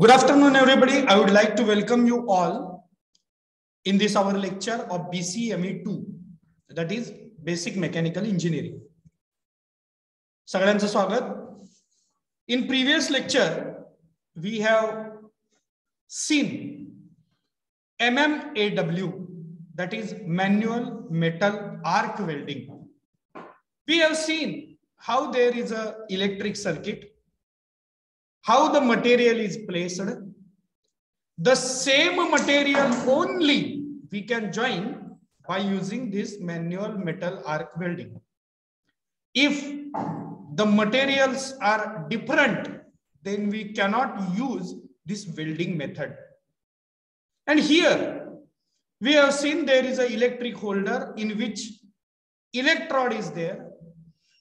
Good afternoon, everybody. I would like to welcome you all in this our lecture of BCME2, that is Basic Mechanical Engineering. सगळ्यांचं स्वागत. In previous lecture, we have seen MMAW, that is Manual Metal Arc Welding. We have seen how there is a electric circuit, how the material is placed. The same material only we can join by using this manual metal arc welding. If the materials are different, then we cannot use this welding method. And here we have seen there is an electric holder in which electrode is there.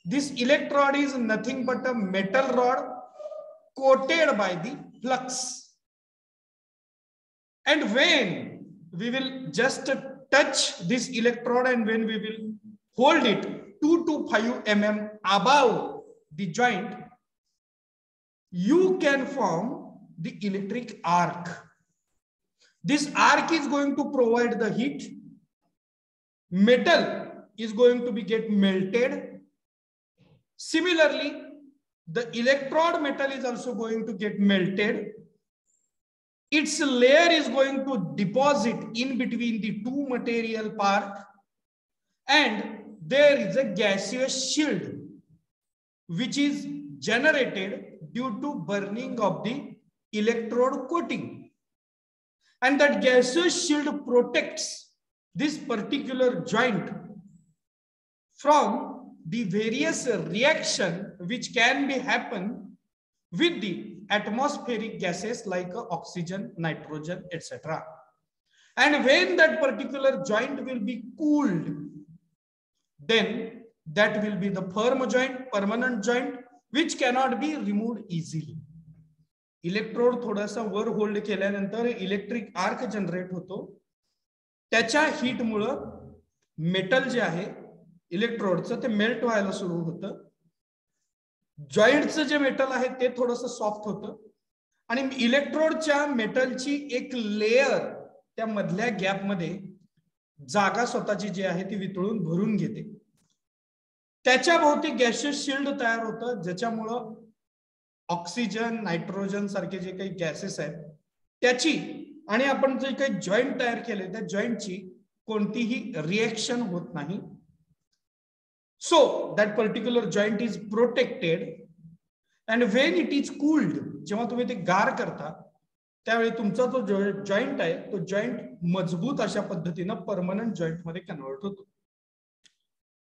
This electrode is nothing but a metal rod coated by the flux. And when we will just touch this electrode and when we will hold it 2 to 5 mm above the joint, you can form the electric arc. This arc is going to provide the heat. Metal is going to be get melted. Similarly, the electrode metal is also going to get melted. Its layer is going to deposit in between the two material part, and there is a gaseous shield which is generated due to burning of the electrode coating. And that gaseous shield protects this particular joint from the various reaction which can be happen with the atmospheric gases like oxygen, nitrogen, etc. And when that particular joint will be cooled, then that will be the firm joint, permanent joint, which cannot be removed easily. Electrode थोडासा वर hold केल्यानंतर electric arc generate होतो. त्याच्या heat मुळे metal जे आहे इलेक्ट्रोडचं ते melt व्हायला सुरू होतं. जॉइंटचं जे metal आहे ते थोडंसं सॉफ्ट होतं आणि इलेक्ट्रोडच्या मेटलची एक लेयर त्या मधल्या गॅप मध्ये जागा स्वतःची जी आहे ती वितळून भरून घेते. त्याच्या भोवती गॅसेस शिल्ड तयार होतं, ज्याच्यामुळं ऑक्सिजन, नायट्रोजन सारखे जे काही गॅसेस आहेत त्याची आणि आपण जे काही जॉइंट तयार केले त्या जॉइंटची कोणतीही रिएक्शन होत नाही. So that particular joint is protected, and when it is cooled, जेव्हा तुम्ही ते गार करता त्यावेळी तुमचा जो जॉइंट आहे तो जॉइंट मजबूत अशा पद्धतीने परमनंट जॉइंट मध्ये कन्वर्ट होतो.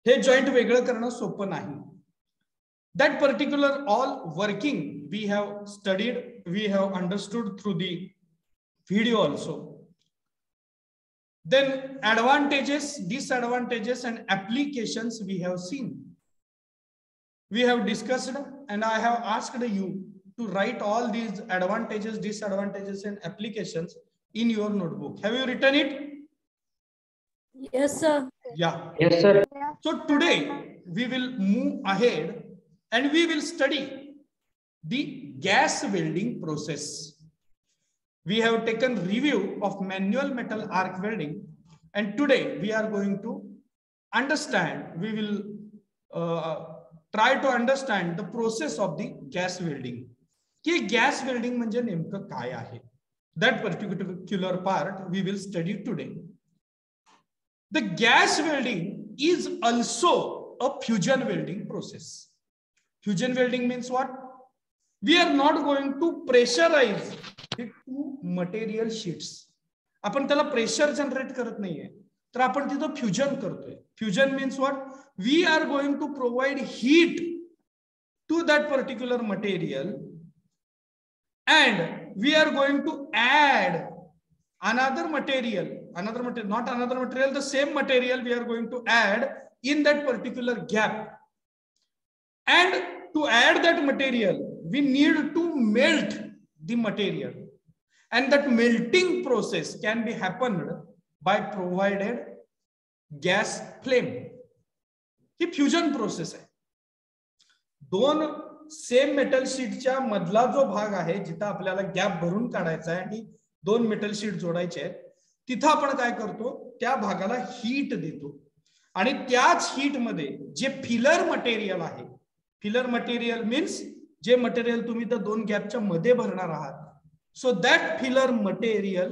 हे जॉइंट वेगळं करणं सोपं नाही. That particular all working we have studied, we have understood through the video also. Then advantages, disadvantages and applications we have seen. We have discussed and I have asked you to write all these advantages, disadvantages and applications in your notebook. Have you written it? Yes, sir. Yeah. Yes, sir. So today we will move ahead and we will study the gas welding process. We have taken review of manual metal arc welding, and today we are going to understand, we will try to understand the process of the gas welding. Ki gas welding म्हणजे नेमकं काय आहे? That particular part we will study today. The gas welding is also a fusion welding process. Fusion welding means what? We are not going to pressurize the two material sheets. आपण त्याला pressure generate करत नाहीये, तर आपण तिथं fusion करतोय. Fusion means what? We are going to provide heat to that particular material and we are going to add another material, not another material, the same material we are going to add in that particular gap. And to add that material, we need to melt the material, and that melting process can be happened by provided gas flame. He fusion process आहे. दोन same metal शीटच्या मधला जो भाग आहे जिथं आपल्याला gap भरून काढायचा आहे आणि 2 मेटल शीट जोडायचे आहेत, तिथं आपण काय करतो, त्या भागाला हीट देतो आणि त्याच हीट मध्ये जे फिलर मटेरियल आहे, फिलर मटेरियल मीन्स जे मटेरियल तुम्ही त्या 2 गॅपच्या मध्ये भरणार आहात, so that filler material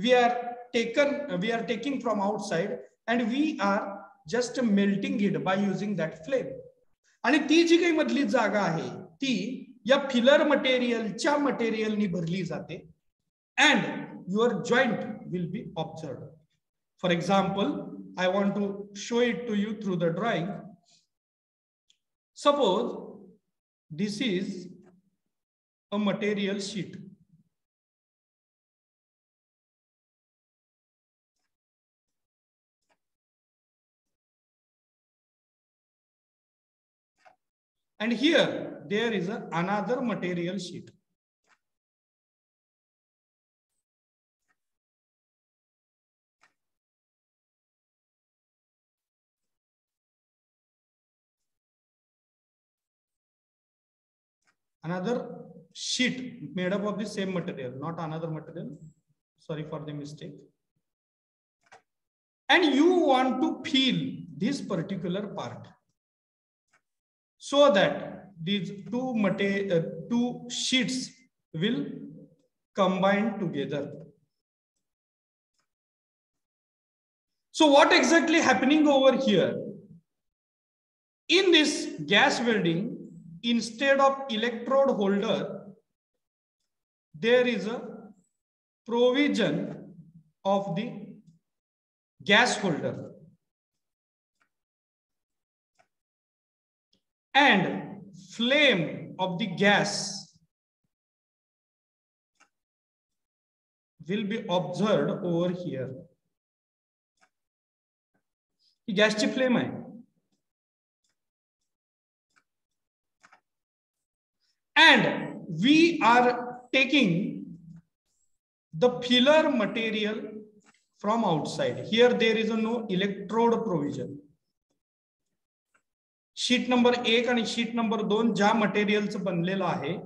we are taking from outside and we are just melting it by using that flame. आणि ती जी काही मधली जागा आहे ती या फिलर मटेरियलच्या मटेरियलनी भरली जाते and your joint will be observed. For example, I want to show it to you through the drawing. Suppose this is a material sheet. And here there is another material sheet. Another sheet made up of the same material, not another material. Sorry for the mistake. And you want to fill this particular part so that these two sheets will combine together. So what exactly happening over here? In this gas welding, instead of electrode holder, there is a provision of the gas holder, and flame of the gas will be observed over here. gas ची flame आहे. And we are taking the filler material from outside. Here there is no electrode provision. Sheet number 1 आणि sheet number 2 ज्या मटेरियलचं बनलेलं आहे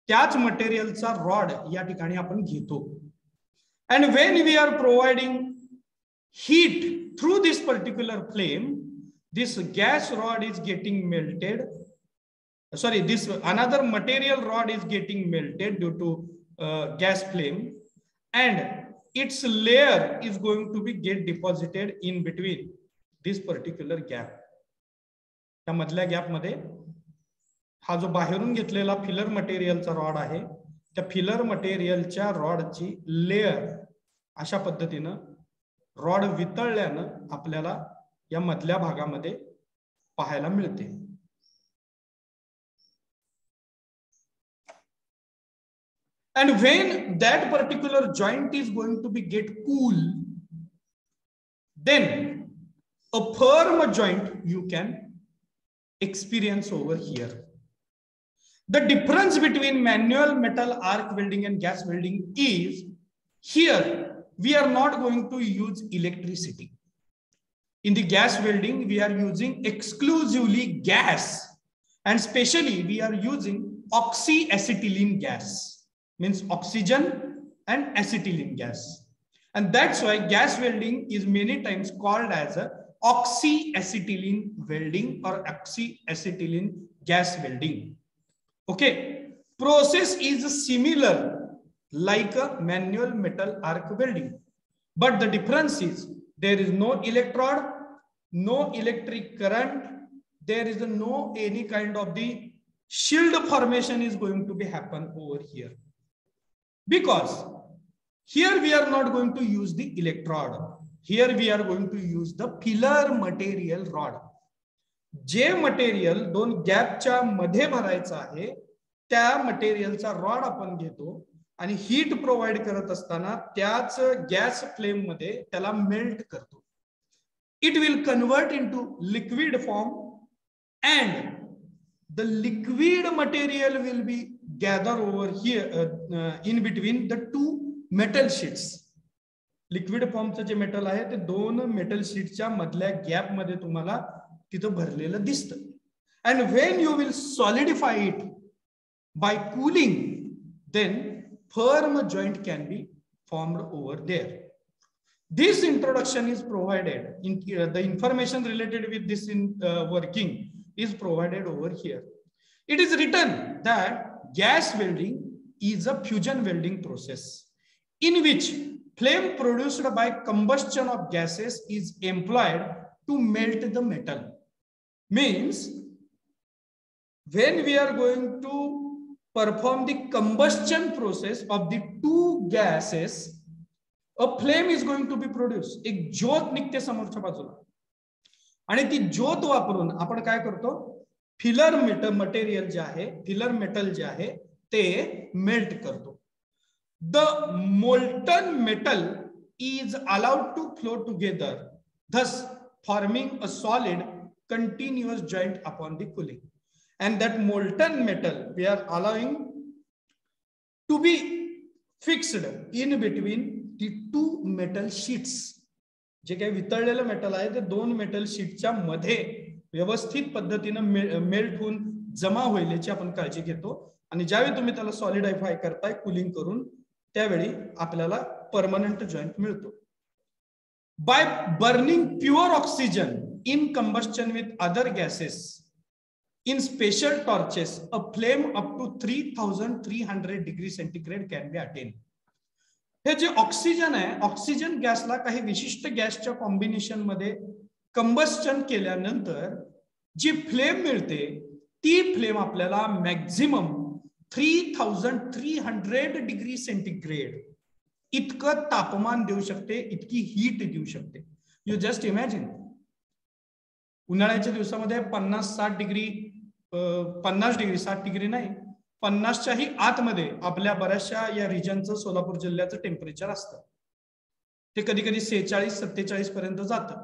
त्याच मटेरियलचा rod या ठिकाणी आपण घेतो. And when we are providing heat through this particular flame, this gas rod is getting melted. Sorry, this another material rod is getting melted due to gas flame, and its layer is going to be get deposited in between this particular gap. त्या मधल्या gap मध्ये हा जो बाहेरून घेतलेला filler मटेरियलचा rod आहे, त्या फिलर मटेरियलच्या रॉडची लेयर अशा पद्धतीनं रॉड वितळल्यानं आपल्याला या मधल्या भागामध्ये पाहायला मिळते. And when that particular joint is going to be get cool, then a firm joint you can experience over here. The difference between manual metal arc welding and gas welding is here we are not going to use electricity. In the gas welding, we are using exclusively gas, and especially we are using oxyacetylene gas, means oxygen and acetylene gas. And that's why gas welding is many times called as a oxyacetylene welding or oxyacetylene gas welding. Okay, process is similar like a manual metal arc welding, but the difference is there is no electrode, no electric current, there is no any kind of the shield formation is going to be happen over here, because here we are not going to use the electrode, here we are going to use the filler material rod. J material 2 गॅपच्या मध्ये भरायचं आहे त्या मटेरियलचा rod आपण घेतो आणि heat provide करत असताना त्याच गॅस फ्लेम मध्ये त्याला मेल्ट करतो. It will convert into liquid form, and the liquid material will be gathered over here in between the 2 metal sheets. Liquid फॉर्मचं जे मेटल आहे ते 2 मेटल शीटच्या मधल्या गॅप मध्ये तुम्हाला तिथं भरलेलं दिसतं. And when you will solidify it by cooling, then firm joint can be formed over there. This introduction is provided in the information related with this working is provided over here. It is written that gas welding is a fusion welding process in which flame produced by combustion of gases is employed to melt the metal. Means when we are going to perform the combustion process of the two gases, a flame is going to be produced. एक ज्योत निघते समोरच्या बाजूला आणि ती ज्योत वापरून आपण काय करतो, फिलर मटेरियल जे आहे, फिलर मेटल जे आहे ते मेल्ट करतो. The molten metal is allowed to flow together, thus forming a solid continuous joint upon the cooling. And that molten metal we are allowing to be fixed in between the two metal sheets. जे काही वितळलेलं metal आहे ते दोन metal शीटच्या मध्ये व्यवस्थित पद्धतीने melt होऊन जमा होईल याची आपण काळजी घेतो. आणि ज्यावेळी तुम्ही त्याला सॉलिडिफाय करताय कूलिंग करून, त्यावेळी आपल्याला परमनंट जॉइंट मिळतो. By burning pure oxygen in combustion with other gases in special torches, a flame up to 3300 degree centigrade can be attained. हे जे ऑक्सिजन आहे, ऑक्सिजन गॅसला काही विशिष्ट गॅसच्या कॉम्बिनेशन मध्ये कंबस्टन केल्यानंतर जी फ्लेम मिळते ती फ्लेम आपल्याला मॅक्झिमम 3300 डिग्री सेंटीग्रेड इतकं तापमान देऊ शकते, इतकी हीट देऊ शकते. यू जस्ट इमॅजिन, उन्हाळ्याच्या दिवसामध्ये 50-60 डिग्री 50 डिग्री 60 डिग्री नाही 50च्याही आतमध्ये आपल्या बऱ्याचशा या रिजनचं सोलापूर जिल्ह्याचं टेम्परेचर असतं. ते कधी कधी 46-47 पर्यंत जातं.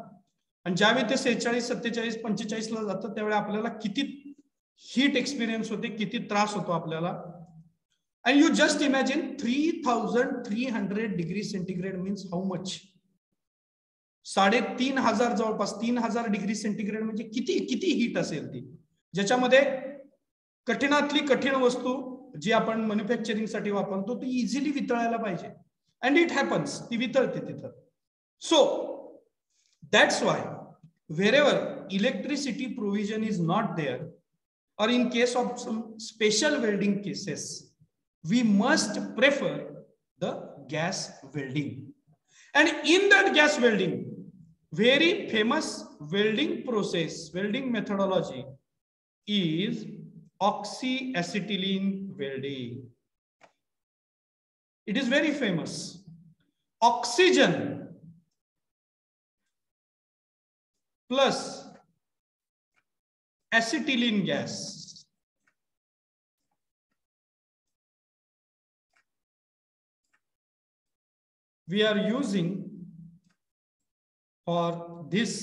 आणि ज्यावेळी ते 46-47-45 ला जातं त्यावेळी आपल्याला किती हीट एक्सपिरियन्स होते, किती त्रास होतो आपल्याला. And you just imagine 3300 degree centigrade means how much. 3500 जवळपास 3000 डिग्री सेंटीग्रेड म्हणजे किती किती हीट असेल ती, ज्याच्यामध्ये कठीणातली कठीण वस्तू जी आपण मॅन्युफॅक्चरिंग साठी वापरतो ती इझिली वितळायला पाहिजे. अँड इट हॅपन्स, ती वितळते तिथं. So that's why wherever electricity provision is not there or in case of some special welding cases, we must prefer the gas welding. And in that gas welding, very famous welding process, welding methodology is oxyacetylene welding. It is very famous. Oxygen plus acetylene gas we are using for this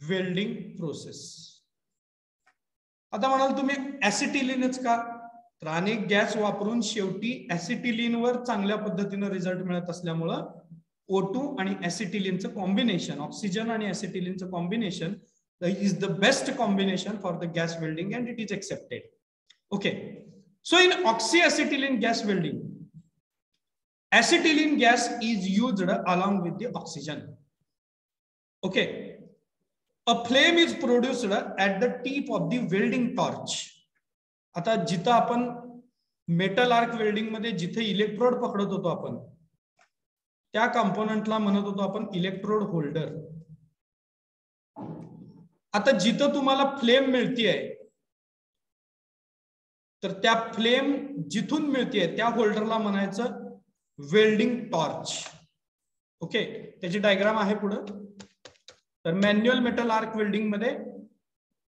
welding process. आता म्हणाल तुम्ही ऍसिटिलीनच का, तर अनेक gas वापरून शेवटी acetylene वर चांगल्या पद्धतीने रिझल्ट मिळत असल्यामुळे O2 आणि ऍसिटिलीनचं कॉम्बिनेशन, ऑक्सिजन आणि ऍसिटिलीनचं combination is the best combination for the gas welding and it is accepted. Okay, so in oxyacetylene gas welding, acetylene gas is used along with the oxygen. Okay, a flame is produced at the tip of the welding torch. आता जिथं आपण metal arc welding मध्ये जिथे electrode पकडत होतो आपण, त्या कंपोनेंटला म्हणत होतो आपण इलेक्ट्रोड होल्डर. आता जिथं तुम्हाला फ्लेम मिळतीये तर त्या फ्लेम जिथून मिळतीये त्या होल्डरला म्हणायचं वेल्डिंग टॉर्च. ओके, त्याची डायग्राम आहे पुढे. तर मॅन्युअल मेटल आर्क वेल्डिंग मध्ये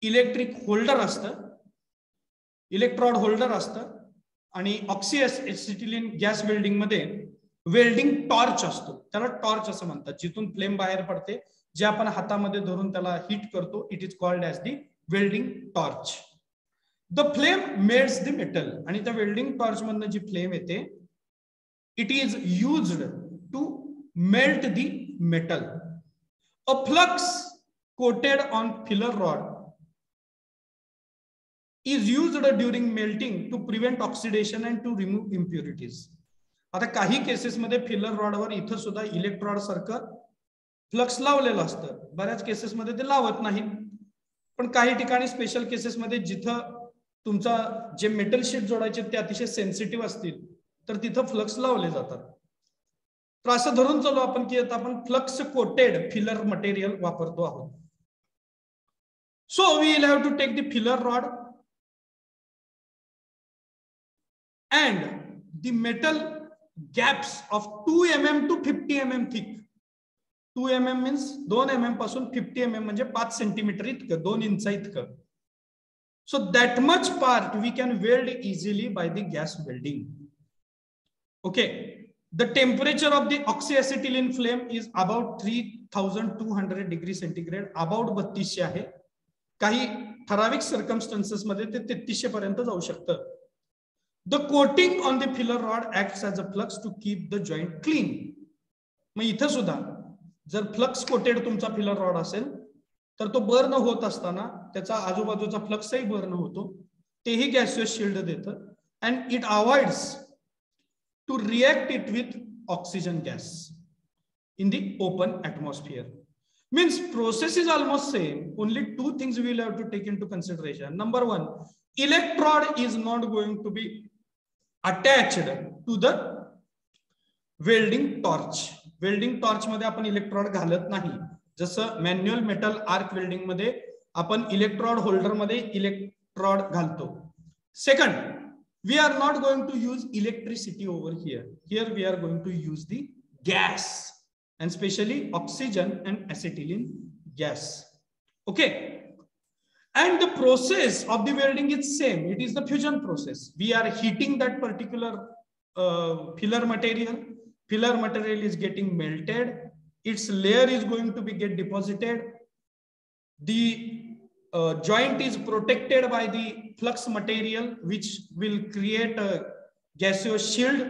इलेक्ट्रिक होल्डर असतं, इलेक्ट्रोड होल्डर असतं, आणि ऑक्सीएसिटिलीन गॅस वेल्डिंग मध्ये वेल्डिंग टॉर्च असतो. त्याला टॉर्च असं म्हणतात, जिथून फ्लेम बाहेर पडते, जे आपण हातामध्ये धरून त्याला हिट करतो. It is called as the welding torch. The flame melts the metal, आणि त्या वेल्डिंग टॉर्च मधनं जी फ्लेम येते, it is used to melt the metal. A flux coated on filler rod is used during melting to prevent oxidation and to remove impurities. आता काही cases मध्ये filler रॉडवर इथं सुद्धा इलेक्ट्रॉड सारखं फ्लक्स लावलेलं असतं, बऱ्याच केसेस मध्ये ते लावत नाही, पण काही ठिकाणी स्पेशल केसेस मध्ये जिथं तुमचा जे मेटल शीट जोडायचे ते अतिशय सेन्सिटिव्ह असतील तर तिथं फ्लक्स लावले जातात. तर असं धरून चालू आपण की आता आपण फ्लक्स कोटेड फिलर मटेरियल वापरतो आहोत. So we will have to take the filler rod and the metal gaps of 2 mm to 50 mm thick. 2 mm means 2 mm पासून 50 mm म्हणजे 5 सेंटीमीटर इतकं, 2 इंच इतकं. So that much part we can weld easily by the gas welding. Okay, the temperature of the oxyacetylene flame is about 3200 degree centigrade, about 3200 आहे. काही ठराविक circumstances मध्ये ते 3300 पर्यंत जाऊ शकतं. The coating on the filler rod acts as a flux to keep the joint clean. मग इथं सुद्धा जर फ्लक्स कोटेड तुमचा फिलर रॉड असेल तर तो बर्न होत असताना त्याचा आजूबाजूचा फ्लक्सही बर्न होतो, तेही गॅसियस शिल्ड देतं, and it avoids to react it with oxygen gas in the open atmosphere. Means process is almost same, only two things we will have to take into consideration. Number one, electrode is not going to be attached to the welding torch. Welding torch मध्ये आपण electrode घालत नाही, जसं manual metal arc welding मध्ये आपण electrode holder मध्ये electrode घालतो. Second, we are not going to use electricity over here. Here we are going to use the gas, and especially oxygen and acetylene gas. Okay, and the process of the welding is same. It is the fusion process. We are heating that particular filler material. Filler material is getting melted. Its layer is going to be get deposited. The joint is protected by the flux material, which will create a gaseous shield,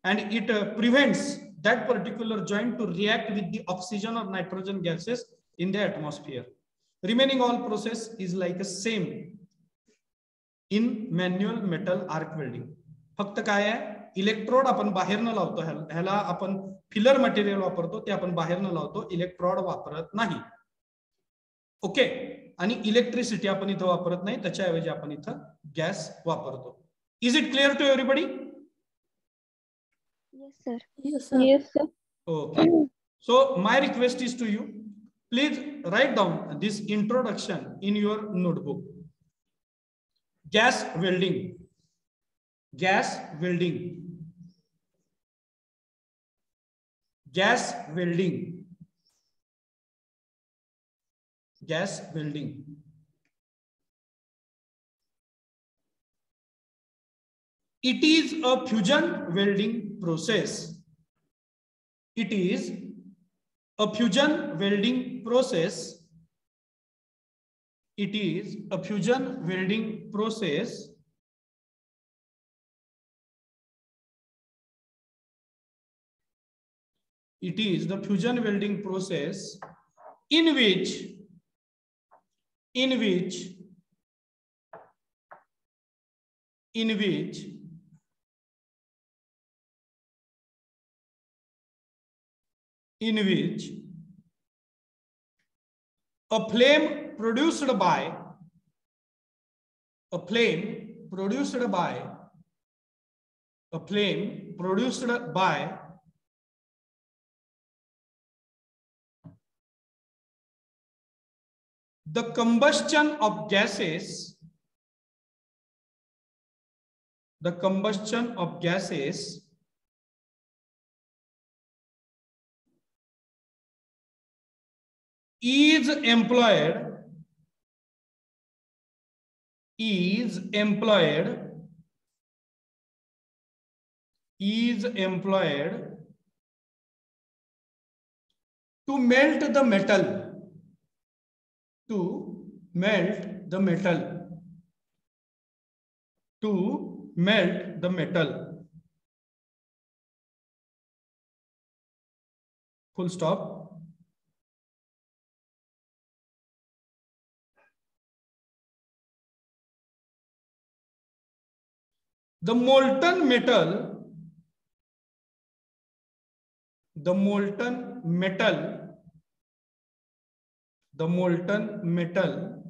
and it prevents that particular joint to react with the oxygen or nitrogen gases in the atmosphere. Remaining all process is like a same in manual metal arc welding. फक्त काय आहे, electrode आपण बाहेरनं लावतो, ह्याला आपण filler material वापरतो, ते आपण बाहेरनं लावतो, इलेक्ट्रोड वापरत नाही. ओके, आणि इलेक्ट्रिसिटी आपण इथं वापरत नाही, त्याच्याऐवजी आपण इथं गॅस वापरतो. Is it clear to everybody? Yes, sir. Yes, sir. Yes, sir. Okay. So my request is to you, please write down this introduction in your notebook. Gas welding. Gas welding. Gas welding. Gas welding. It is a fusion welding process. It is a fusion welding process. It is a fusion welding process. It is the fusion welding process in which a flame produced by the combustion of gases is employed to melt the metal, full stop. The molten metal, the molten metal, the molten metal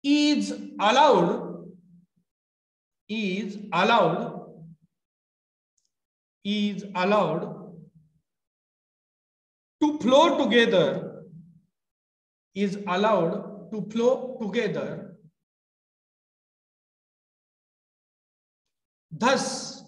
is allowed to flow together, is allowed to flow together. Thus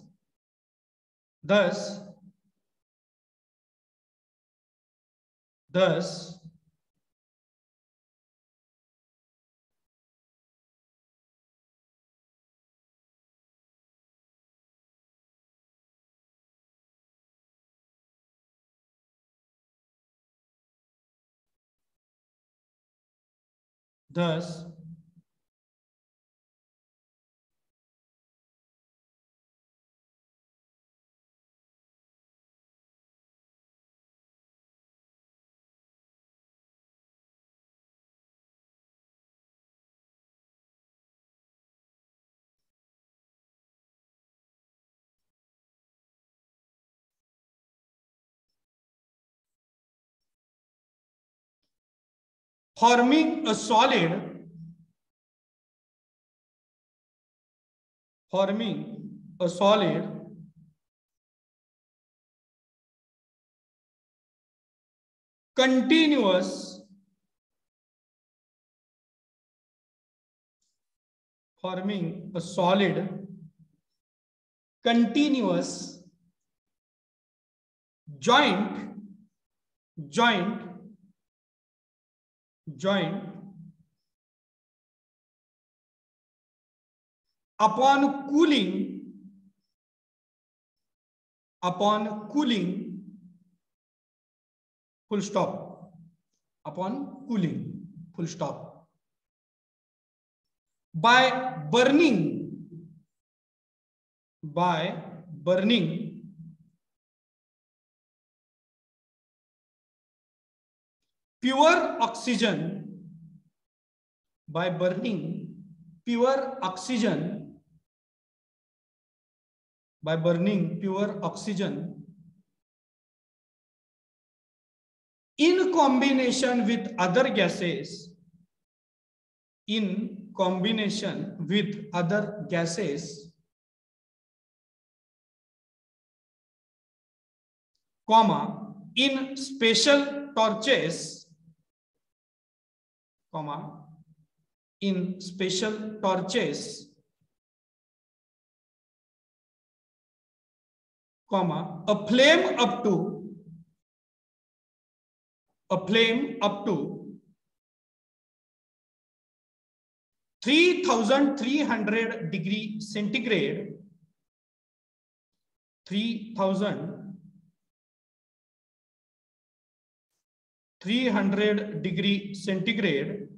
forming a solid, continuous, forming a solid, continuous, joint upon cooling, full stop, upon cooling, full stop, by burning pure oxygen, by burning pure oxygen, by burning pure oxygen in combination with other gases, in combination with other gases, comma, in special torches, comma, in special torches, comma, a flame up to 3,300 degree centigrade, 3,300 degree centigrade,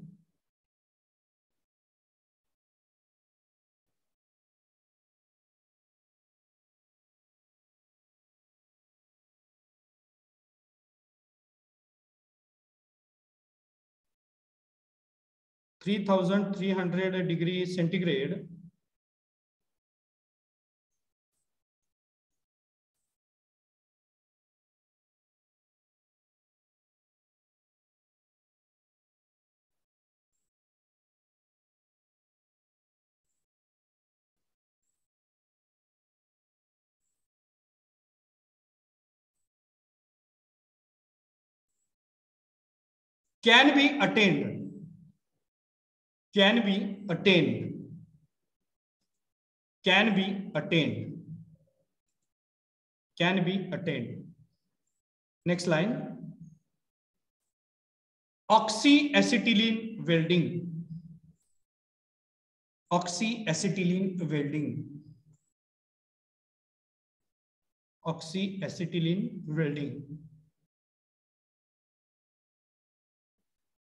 can be attained, can be attained, can be attained, can be attained. Next line, oxyacetylene welding, oxyacetylene welding, oxyacetylene welding.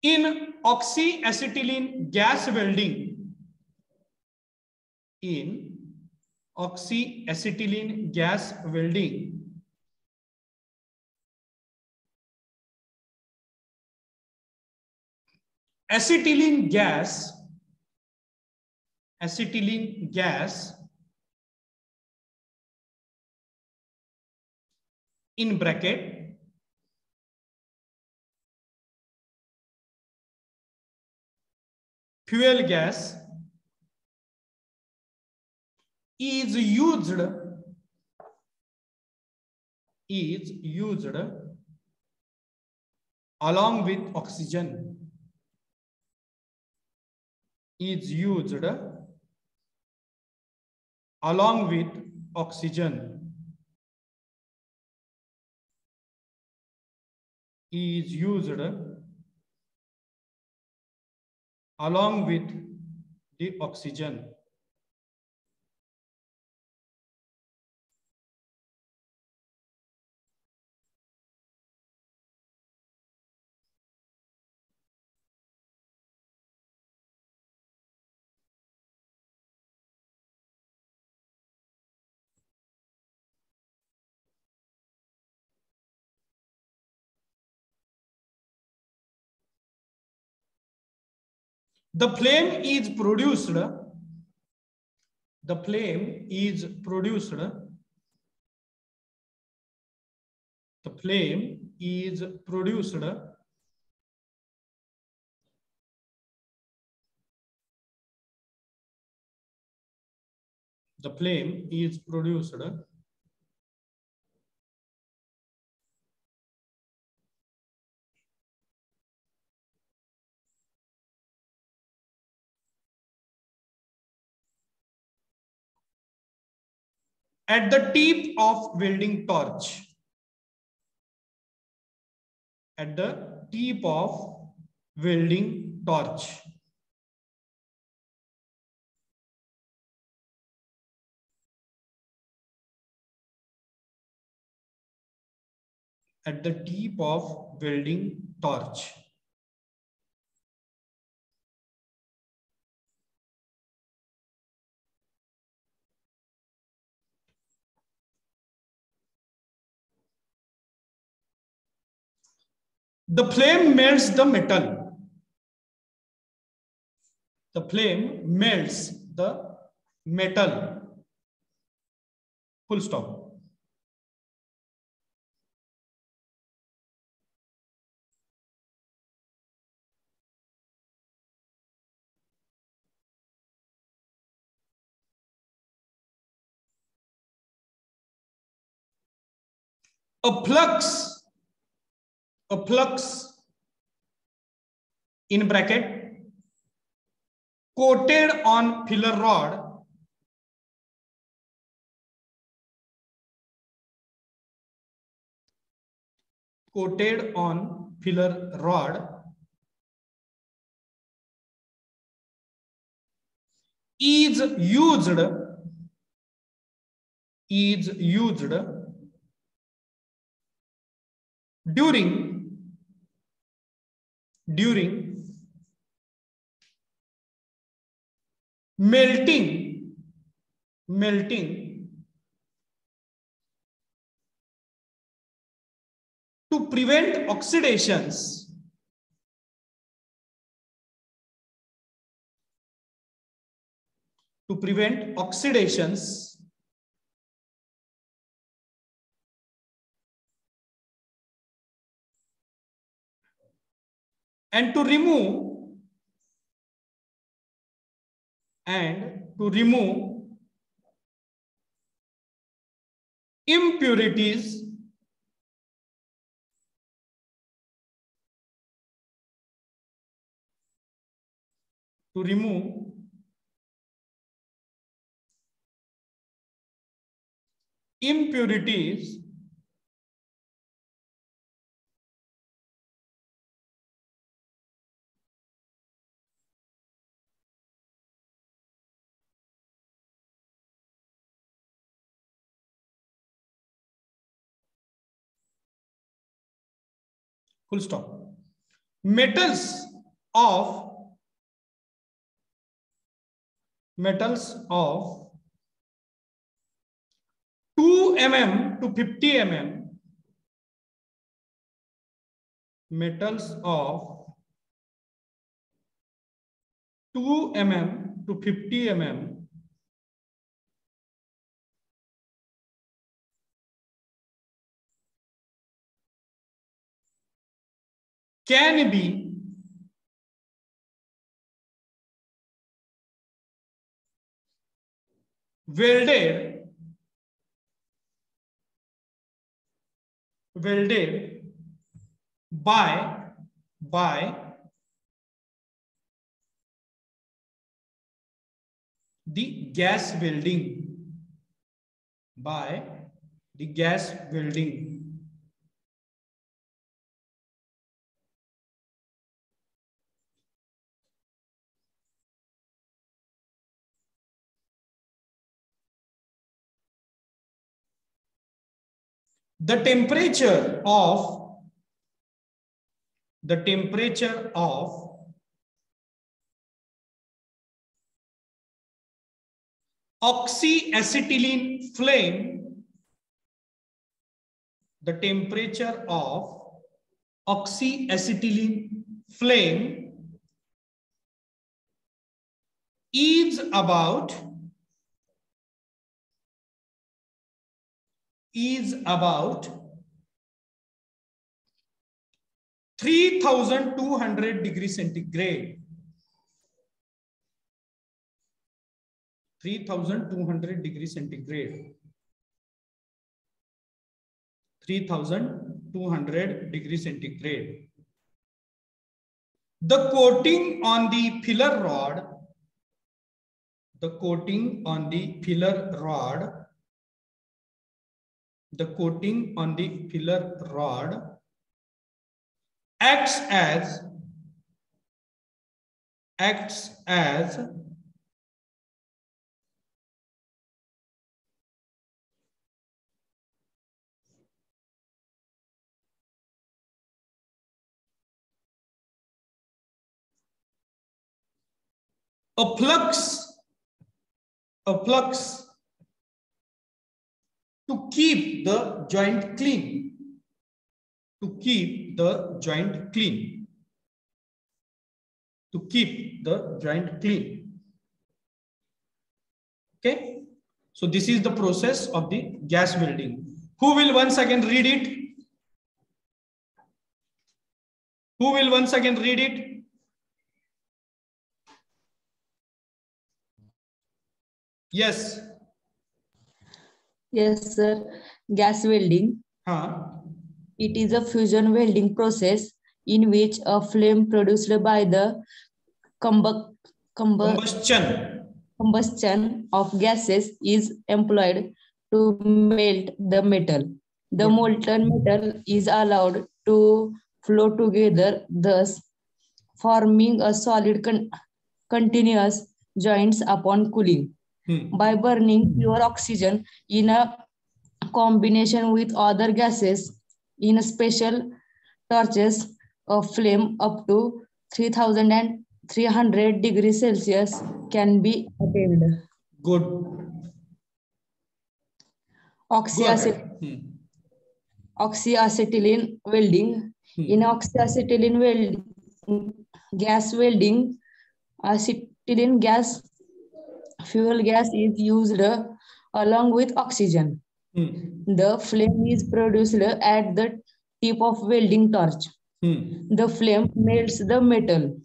In oxyacetylene gas welding, in oxyacetylene gas welding, acetylene gas in bracket fuel gas is used along with oxygen, is used along with oxygen, is used along with the oxygen. The flame is produced. The flame is produced. The flame is produced the flame is produced at the tip of welding torch. At the tip of welding torch. At the tip of welding torch. The flame melts the metal. The flame melts the metal. Full stop. A flux in bracket coated on filler rod is used during melting to prevent oxidations. To prevent oxidations and to remove impurities full stop. Metals of 2 mm to 50 mm, metals of 2 mm to 50 mm can be welded by the gas welding, the temperature of oxyacetylene flame, is about 3200 degrees centigrade. 3200 degrees centigrade. 3200 degrees centigrade. The coating on the filler rod, acts as a flux to keep the joint clean. Okay, so this is the process of the gas welding. Who will once again read it? Yes. Yes, sir. Gas welding. It is a fusion welding process in which a flame produced by the combustion of gases is employed to melt the metal. The molten metal is allowed to flow together, thus forming a solid continuous joints upon cooling. By burning pure oxygen in a combination with other gases in a special torches, a flame up to 3300 degrees Celsius can be attained. Good. Oxyacetylene welding. In oxyacetylene gas welding, acetylene gas, fuel gas is used along with oxygen. The flame is produced at the tip of welding torch. The flame melts the metal.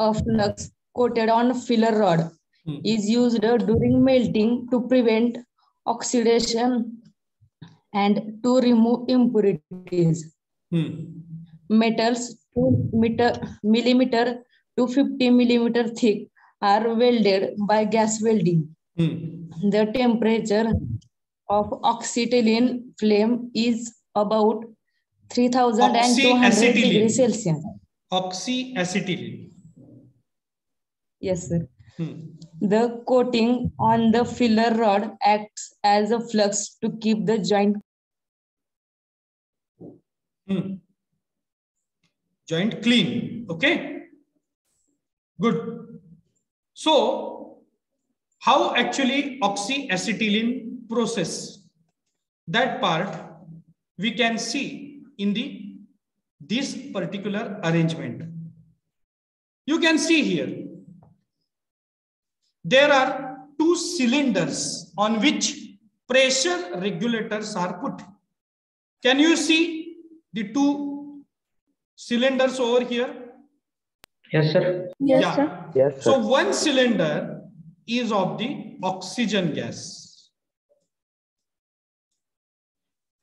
A flux coated on filler rod is used during melting to prevent oxidation and to remove impurities. Metals 2 millimeter to 50 millimeter thick are welded by gas welding. The temperature of oxyacetylene flame is about 3200 degrees Celsius. Oxyacetylene. Yes, sir. The coating on the filler rod acts as a flux to keep the joint clean. Okay. Good. So, how actually oxyacetylene process? That part we can see in this particular arrangement. You can see here there are two cylinders on which pressure regulators are put. Can you see the two cylinders over here? Yes, sir. Yes, Yeah. sir. Yes, sir. So one cylinder is of the oxygen gas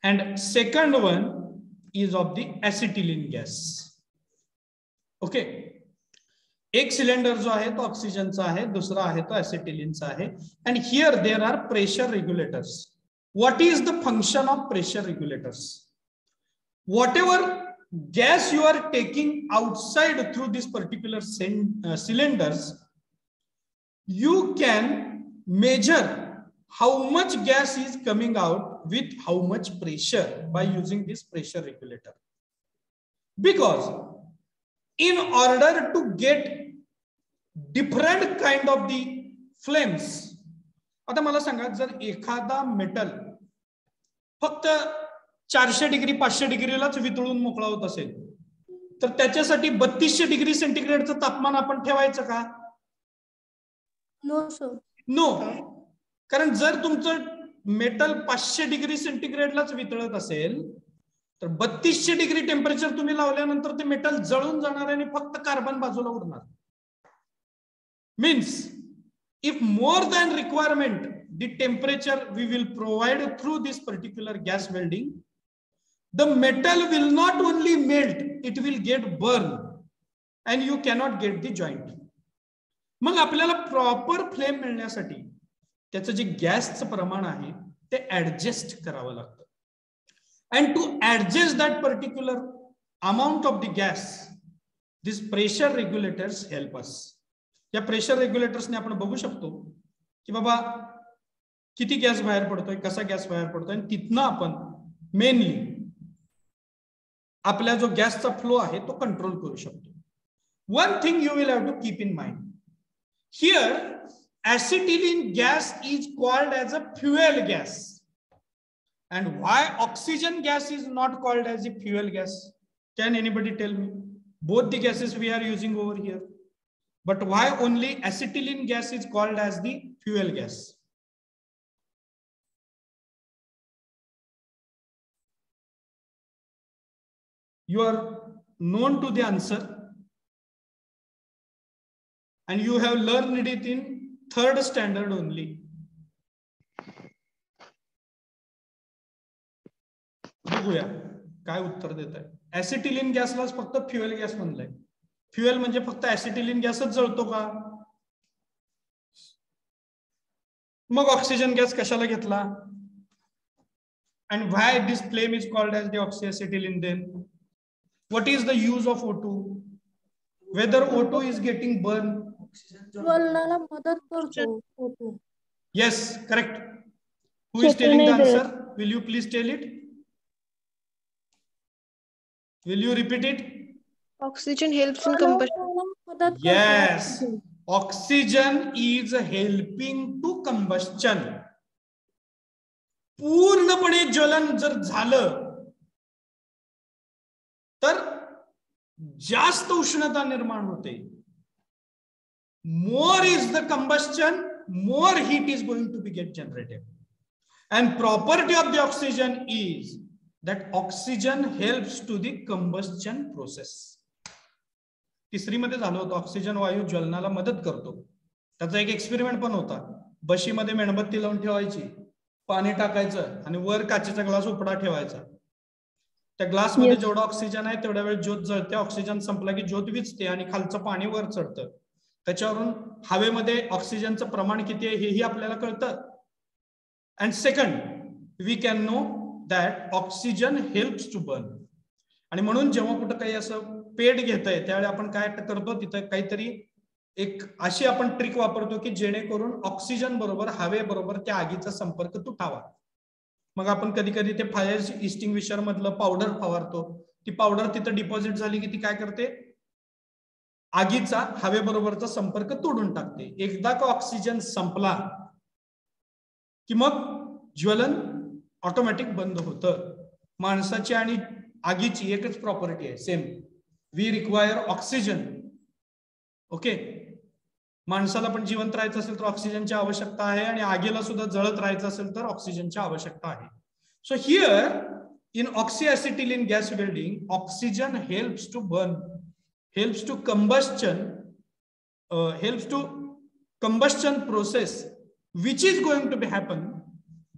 and second one is of the acetylene gas. Okay, एक cylinder जो आहे तो ऑक्सिजनचा आहे, दुसरा आहे तो ऍसिटिलीनचा आहे. And here there are pressure regulators. What is the function of pressure regulators? Whatever gas you are taking outside through this particular cylinders, you can measure how much gas is coming out with how much pressure by using this pressure regulator. Because in order to get different kind of the flames, आता मला सांगा, जर एखादा metal फक्त 400 degree 500 डिग्रीलाच वितळून मोकळा होत असेल तर त्याच्यासाठी 3200 डिग्री सेंटीग्रेडचं तापमान आपण ठेवायचं का? No sir. नो. कारण जर तुमचं मेटल 500 डिग्री सेंटीग्रेडलाच वितळत असेल तर 3200 डिग्री टेम्परेचर तुम्ही लावल्यानंतर ते मेटल जळून जाणार आणि फक्त कार्बन बाजूला उरणार. Means if more than requirement the temperature we will provide through this particular gas welding, the metal will not only melt, it will get burned and you cannot get the joint. मग आपल्याला proper flame मिळण्यासाठी त्याचं जे गॅसचं प्रमाण आहे ते adjust करावं लागतं. And to adjust that particular amount of the gas, these pressure regulators help us. या pressure रेग्युलेटर्सने आपण बघू शकतो की बाबा किती गॅस बाहेर पडतोय, कसा गॅस बाहेर पडतोय, आणि तिथनं आपण मेनली आपला जो गॅसचा फ्लो आहे तो कंट्रोल करू शकतो. One thing you will have to keep in mind here, acetylene gas is called as a fuel gas. And why oxygen gas is not called as a fuel gas? Can anybody tell me? Both the gases we are using over here. But why only acetylene gas is called as the fuel gas? You are known to the answer and you have learned it in 3rd standard only. बघूया काय उत्तर देत आहे. Acetylene गॅसलाच फक्त fuel gas म्हणलंय. Fuel म्हणजे फक्त acetylene गॅसच जळतो का? मग oxygen gas कशाला घेतला? And why this flame is called as the oxyacetylene then? What is the use of O2? Whether O2 is getting burned? ज्वलनाला मदत करतो. Yes, correct. Who is telling the answer? Will you please tell it? Will you repeat it? Oxygen helps in combustion. Yes, oxygen is helping to combustion. पूर्णपणे ज्वलन जर झालं तर जास्त उष्णता निर्माण होते. More is the combustion, more heat is going to be get generated. And property of the oxygen is that oxygen helps to the combustion process. तिसरी मध्ये झालं होतं ऑक्सिजन वायू ज्वलनाला मदत करतो. त्याचा एक एक्सपेरिमेंट पण होता. बशीमध्ये मेणबत्ती लावून ठेवायची, पाणी टाकायचं आणि वर काचेचा ग्लास उपडा ठेवायचा. त्या ग्लास मध्ये जेवढा ऑक्सिजन आहे तेवढ्या वेळ ज्योत जळते. ऑक्सिजन संपला की ज्योत विझते आणि खालचं पाणी वर चढतं. त्याच्यावरून हवेमध्ये ऑक्सिजनचं प्रमाण किती आहे हेही आपल्याला कळतं. And second, we can know that oxygen helps to burn. आणि म्हणून जेव्हा कुठं काही असं पेट घेतंय त्यावेळी आपण काय करतो, तिथं काहीतरी एक अशी आपण ट्रिक वापरतो की जेणेकरून ऑक्सिजन बरोबर हवेबरोबर त्या आगीचा संपर्क तुटावा. मग आपण कधी कधी ते फायर एक्सटिंग्विशर मधलं पावडर फवारतो. ती पावडर तिथं डिपॉझिट झाली की ती काय करते, आगीचा हवेबरोबरचा संपर्क तोडून टाकते. एकदा का ऑक्सिजन संपला की मग ज्वलन ऑटोमॅटिक बंद होतं. माणसाची आणि आगीची एकच प्रॉपर्टी आहे, same. We require oxygen. Okay, माणसाला पण जिवंत राहायचं असेल तर ऑक्सिजनची आवश्यकता आहे आणि आगीला सुद्धा जळत राहायचं असेल तर ऑक्सिजनची आवश्यकता आहे. So here in oxyacetylene gas welding, oxygen helps to burn, helps to combustion process, which is going to be happen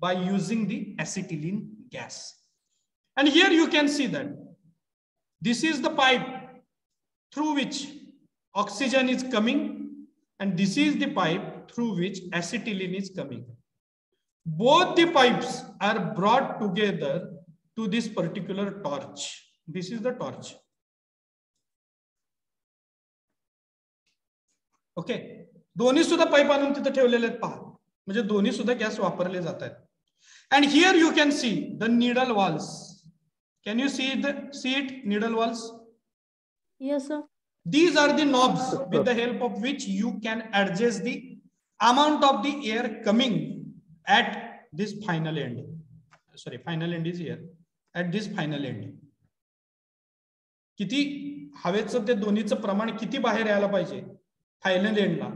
by using the acetylene gas. And here you can see that this is the pipe through which oxygen is coming, and this is the pipe through which acetylene is coming. Both the pipes are brought together to this particular torch. This is the torch. Okay. दोन्ही सुद्धा pipe आणून तिथे ठेवलेले आहेत पहा, म्हणजे दोन्ही सुद्धा गॅस वापरले जात आहेत. And here you can see the needle walls. Can you see it needle walls? Yes, sir. These are the knobs with the help of which you can adjust the amount of the air coming at this final end. Sorry, final end is here. At this final end. किती हवेचं ते दोन्हीचं प्रमाण किती बाहेर यायला पाहिजे final एंडला,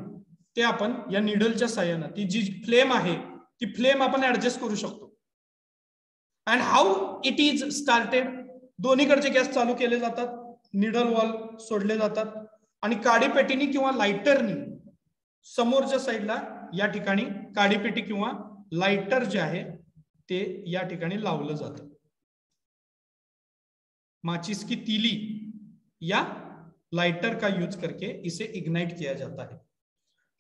ते आपण या निडलच्या साहाय्याने ती जी फ्लेम आहे ती फ्लेम आपण ऍडजस्ट करू शकतो. And how it is started, दोन्हीकडचे गॅस चालू केले जातात, निडल वॉल सोडले जातात आणि काडीपेटीनी किंवा लायटरनी समोरच्या साईडला या ठिकाणी काडीपेटी किंवा लायटर जे आहे ते या ठिकाणी लावलं जातं. माचिस की तीली या लाइटर का यूज करके इसे इग्नाइट किया जाता है.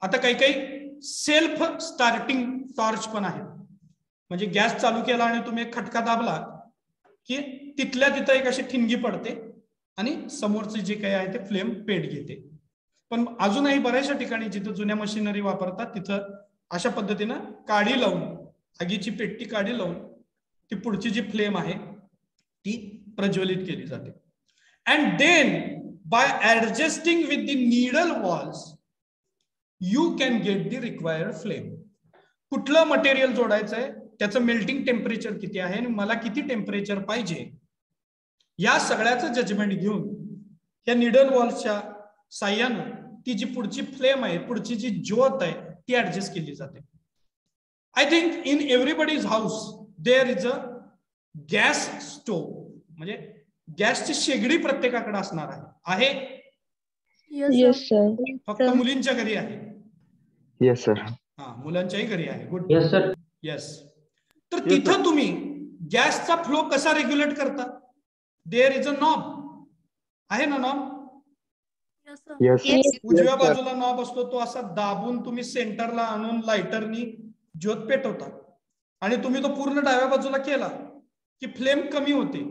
आता काही काही सेल्फ स्टार्टिंग टॉर्च पण आहेत, म्हणजे गॅस चालू केला आणि तुम्ही एक खटका दाबला की तिथल्या तिथं एक अशी ठिणगी पडते आणि समोरचे जे काही आहे ते फ्लेम पेट घेते. पण अजूनही बऱ्याचशा ठिकाणी जिथे जुन्या मशिनरी वापरतात तिथं अशा पद्धतीनं काडी लावून, आगीची पेटी काडी लावून ती पुढची जी फ्लेम आहे ती प्रज्वलित केली जाते. And then by adjusting with the needle valves you can get the required flame. कुठलं मटेरियल जोडायचं आहे, त्याचं मेल्टिंग टेम्परेचर किती आहे आणि मला किती टेम्परेचर पाहिजे, या सगळ्याचं जजमेंट घेऊन या नीडल वॉल्सच्या साह्यानं ती जी पुढची फ्लेम आहे, पुढची जी ज्योत आहे ती ऍडजस्ट केली जाते. I think in everybody's house there is a gas stove, म्हणजे गॅसची शेगडी प्रत्येकाकडे असणार आहे. Yes, sir. फक्त मुलींच्या घरी आहे. Yes sir. हा, मुलांच्याही घरी आहे. गुड. Yes sir. येस. तर तिथं तुम्ही गॅसचा फ्लो कसा रेग्युलेट करता, देअर इज अ नॉब, आहे ना नॉब? Yes, sir. उजव्या बाजूला नॉब असतो, तो असा दाबून तुम्ही सेंटरला आणून लायटरनी ज्योत पेटवता आणि तुम्ही तो पूर्ण डाव्या बाजूला केला की फ्लेम कमी होते.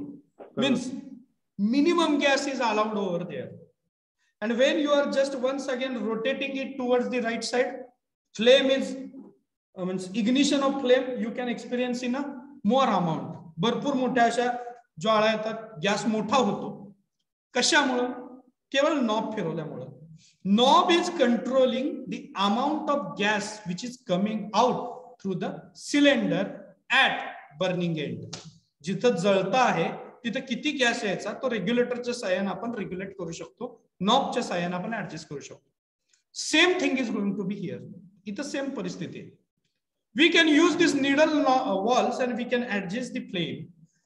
Means minimum gas is allowed over there. And when you are just once again rotating it towards the right side, flame is means ignition of flame you can experience in a more amount. भरपूर मोठ्या अशा ज्वाळा येतात, gas मोठा होतो. कशामुळं? केवळ knob फिरवल्यामुळं. Knob is controlling the amount of gas which is coming out through the cylinder at burning end. जिथं जळता आहे तिथं किती गॅस यायचा तो रेग्युलेटरच्या साहाय्याने आपण रेग्युलेट करू शकतो, नॉबच्या साहाय्याने आपण ऍडजस्ट करू शकतो. Same thing is going to be here. इथं सेम परिस्थिती आहे. We can use this needle valves and we can adjust the flame,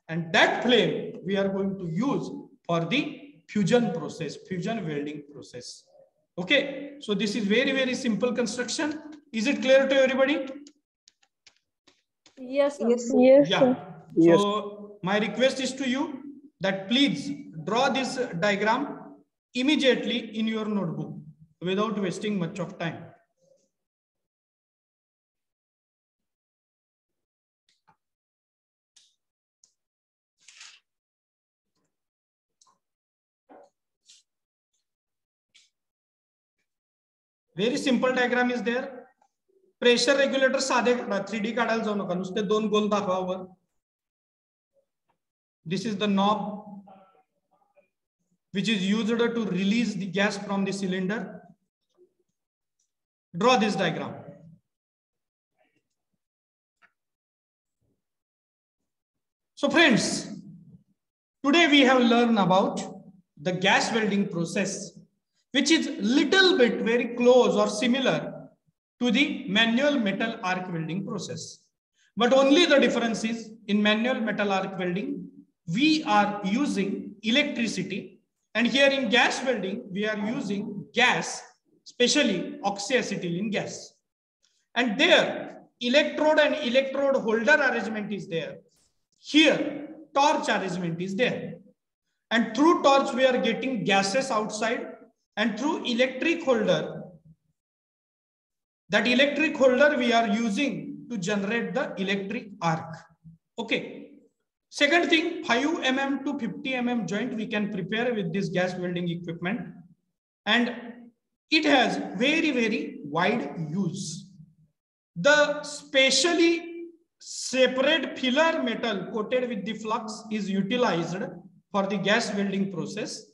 and that flame we are going to use for the fusion process, fusion welding process. Okay, so this is very, very simple construction. Is it clear to everybody? Yes, sir. Yes, yes, Yeah. sir. Yes. So my request is to you that please draw this diagram immediately in your notebook without wasting much of time. Very simple diagram is there. Pressure regulator साधे काढा, 3D काढायला जाऊ नका, नुसते दोन गोल दाखवा वर. This is the knob which is used to release the gas from the cylinder. Draw this diagram. So friends, today we have learned about the gas welding process, which is little bit very close or similar to the manual metal arc welding process. But only the difference is in manual metal arc welding, we are using electricity, and here in gas welding, we are using gas, especially oxyacetylene gas. And there, electrode and electrode holder arrangement is there. Here, torch arrangement is there. And through torch, we are getting gases outside, and through electric holder, that electric holder we are using to generate the electric arc. Okay. Second thing, 5 mm to 50 mm joint we can prepare with this gas welding equipment, and it has very, very wide use. The specially separate filler metal coated with the flux is utilized for the gas welding process,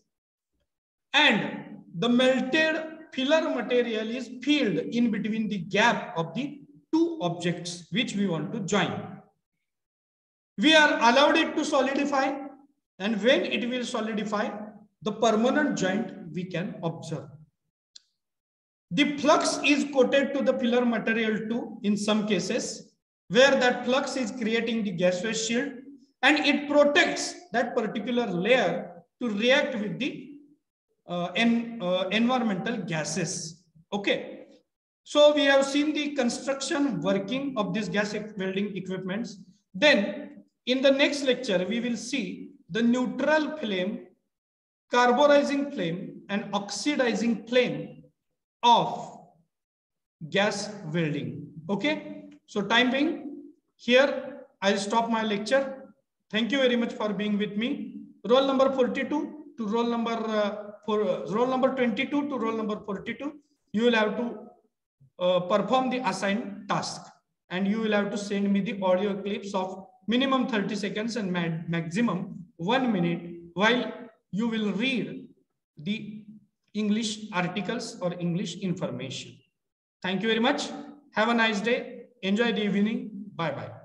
and the melted filler material is filled in between the gap of the two objects which we want to join. We are allowed it to solidify, and when it will solidify, the permanent joint we can observe. The flux is coated to the filler material too in some cases, where that flux is creating the gas phase shield, and it protects that particular layer to react with the environmental gases. Okay. So we have seen the construction working of this gas welding equipments. Then in the next lecture, we will see the neutral flame, carburizing flame, and oxidizing flame of gas welding. Okay. So time being, here I'll stop my lecture. Thank you very much for being with me. Roll number 42 to roll number roll number 22 to roll number 42, you will have to perform the assigned task, and you will have to send me the audio clips of minimum 30 seconds and maximum 1 minute while you will read the English articles or English information. Thank you very much. Have a nice day. Enjoy the evening. Bye-bye.